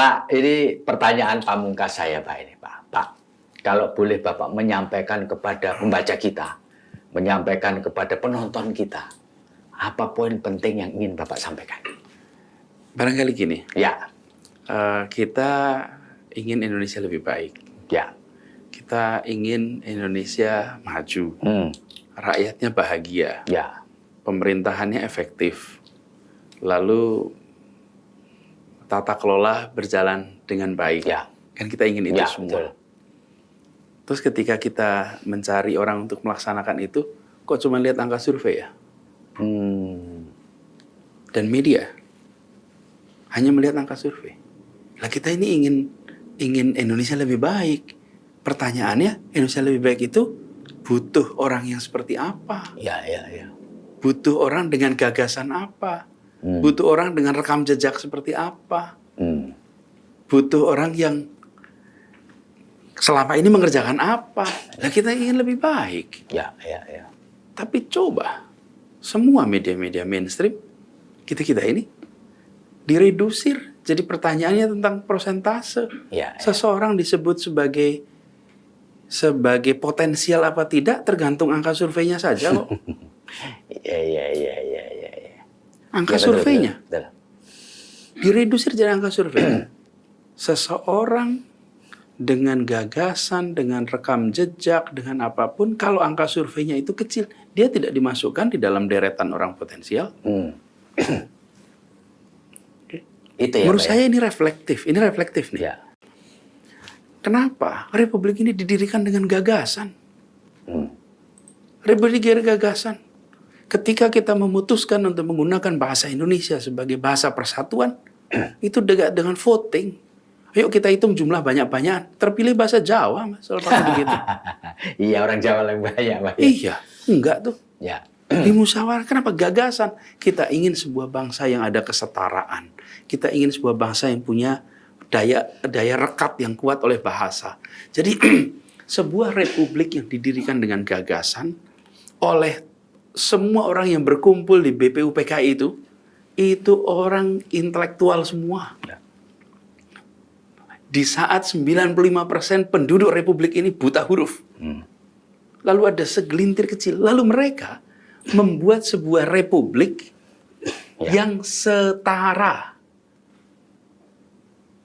Pak, ini pertanyaan pamungkas saya, Pak, ini, Pak. Pak, kalau boleh Bapak menyampaikan kepada pembaca kita, menyampaikan kepada penonton kita, apa poin penting yang ingin Bapak sampaikan? Barangkali gini, Ya, kita ingin Indonesia lebih baik. ya. Kita ingin Indonesia maju, rakyatnya bahagia, Ya, pemerintahannya efektif, lalu tata kelola berjalan dengan baik. ya. Kan kita ingin itu Ya, semua. betul. Terus ketika kita mencari orang untuk melaksanakan itu, kok cuma lihat angka survei ya? Dan media hanya melihat angka survei. Lah kita ini ingin Indonesia lebih baik. Pertanyaannya, Indonesia lebih baik itu butuh orang yang seperti apa? Ya. Butuh orang dengan gagasan apa? Butuh orang dengan rekam jejak seperti apa? Butuh orang yang selama ini mengerjakan apa? Nah kita ingin lebih baik. Ya. Tapi coba semua media-media mainstream kita ini diredusir. Jadi pertanyaannya tentang persentase. Ya. Seseorang disebut sebagai potensial apa tidak tergantung angka surveinya saja kok. Ya. Angka Ya, betul, surveinya betul. diredusir jadi angka survei. Seseorang dengan gagasan, dengan rekam jejak, dengan apapun, kalau angka surveinya itu kecil, dia tidak dimasukkan di dalam deretan orang potensial. Itu ya, Menurut Pak, saya ini reflektif nih. ya. Kenapa Republik ini didirikan dengan gagasan? Republik gagasan. Ketika kita memutuskan untuk menggunakan bahasa Indonesia sebagai bahasa persatuan, itu dengan voting. Ayo kita hitung jumlah banyak-banyak. Terpilih bahasa Jawa, Mas. Soal pakai begitu. Iya, orang Jawa yang banyak, Pak. Iya, enggak tuh. Ya. Di musyawarah, kenapa gagasan? Kita ingin sebuah bangsa yang ada kesetaraan. Kita ingin sebuah bangsa yang punya daya rekat yang kuat oleh bahasa. Jadi sebuah republik yang didirikan dengan gagasan oleh semua orang yang berkumpul di BPUPKI itu orang intelektual semua. Di saat 95% penduduk republik ini buta huruf. Lalu ada segelintir kecil. Lalu mereka membuat sebuah republik yang setara.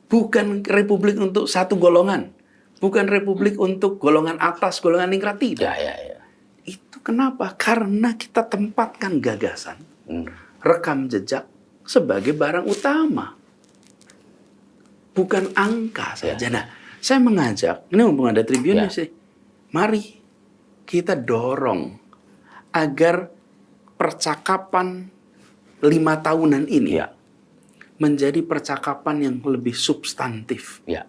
Bukan republik untuk satu golongan. Bukan republik untuk golongan atas, golongan ningrat, tidak. Ya. Itu kenapa? Karena kita tempatkan gagasan, rekam jejak sebagai barang utama. Bukan angka saja. Nah, saya mengajak, ini mumpung ada tribunnya sih, mari kita dorong agar percakapan 5 tahunan ini menjadi percakapan yang lebih substantif. Ya.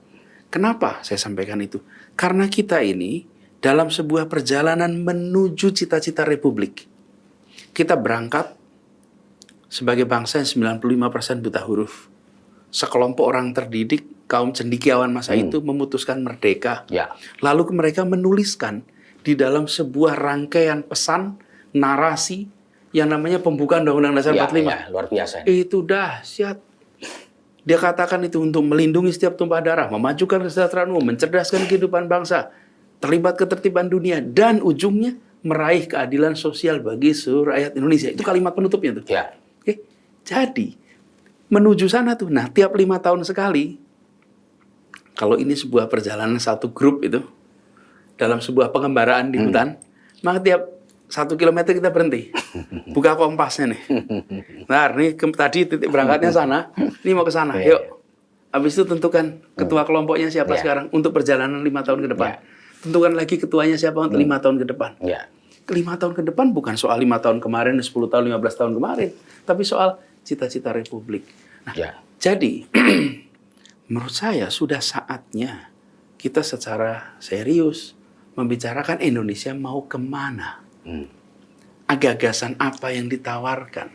Kenapa saya sampaikan itu? Karena kita ini dalam sebuah perjalanan menuju cita-cita republik. Kita berangkat sebagai bangsa yang 95% buta huruf. Sekelompok orang terdidik, kaum cendekiawan masa itu memutuskan merdeka. Ya. Lalu mereka menuliskan di dalam sebuah rangkaian pesan, narasi yang namanya pembukaan Undang-Undang Dasar 45. Ya, luar biasa. Itu dahsyat. Dia katakan itu untuk melindungi setiap tumpah darah, memajukan kesejahteraan umum, mencerdaskan kehidupan bangsa, terlibat ketertiban dunia, dan ujungnya meraih keadilan sosial bagi seluruh rakyat Indonesia. Itu kalimat penutupnya tuh. Ya. Oke. Jadi menuju sana tuh, nah tiap 5 tahun sekali, kalau ini sebuah perjalanan satu grup itu dalam sebuah pengembaraan di hutan, maka tiap 1 kilometer kita berhenti, buka kompasnya nih. Nah, ini tadi titik berangkatnya sana, ini mau ke sana, yuk. Habis itu tentukan ketua kelompoknya siapa sekarang untuk perjalanan 5 tahun ke depan. Tentukan lagi ketuanya siapa untuk 5 tahun ke depan. 5 tahun ke depan bukan soal 5 tahun kemarin, 10 tahun, 15 tahun kemarin, tapi soal cita-cita republik. Nah, jadi menurut saya sudah saatnya kita secara serius membicarakan Indonesia mau kemana. Gagasan apa yang ditawarkan,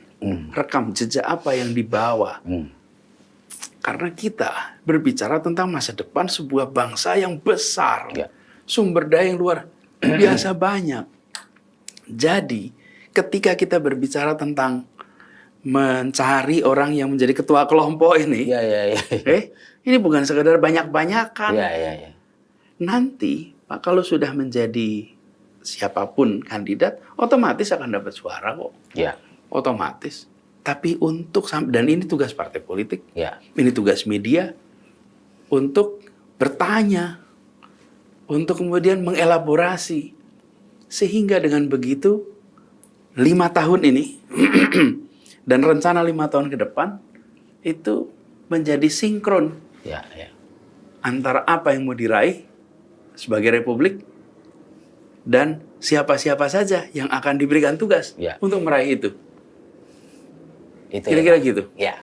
rekam jejak apa yang dibawa. Karena kita berbicara tentang masa depan sebuah bangsa yang besar, sumber daya yang luar biasa banyak. Jadi ketika kita berbicara tentang mencari orang yang menjadi ketua kelompok ini. Iya, iya, iya. Ini bukan sekedar banyak-banyakan. Iya, iya, iya. Nanti, Pak, kalau sudah menjadi siapapun kandidat, otomatis akan dapat suara kok. Iya, Otomatis. Tapi dan ini tugas partai politik, iya. ini tugas media, untuk bertanya, untuk kemudian mengelaborasi. Sehingga dengan begitu, 5 tahun ini, dan rencana 5 tahun ke depan, itu menjadi sinkron Iya, iya. antara apa yang mau diraih sebagai republik dan siapa-siapa saja yang akan diberikan tugas Ya. untuk meraih itu. Itu Kira-kira ya, Pak. gitu. Ya.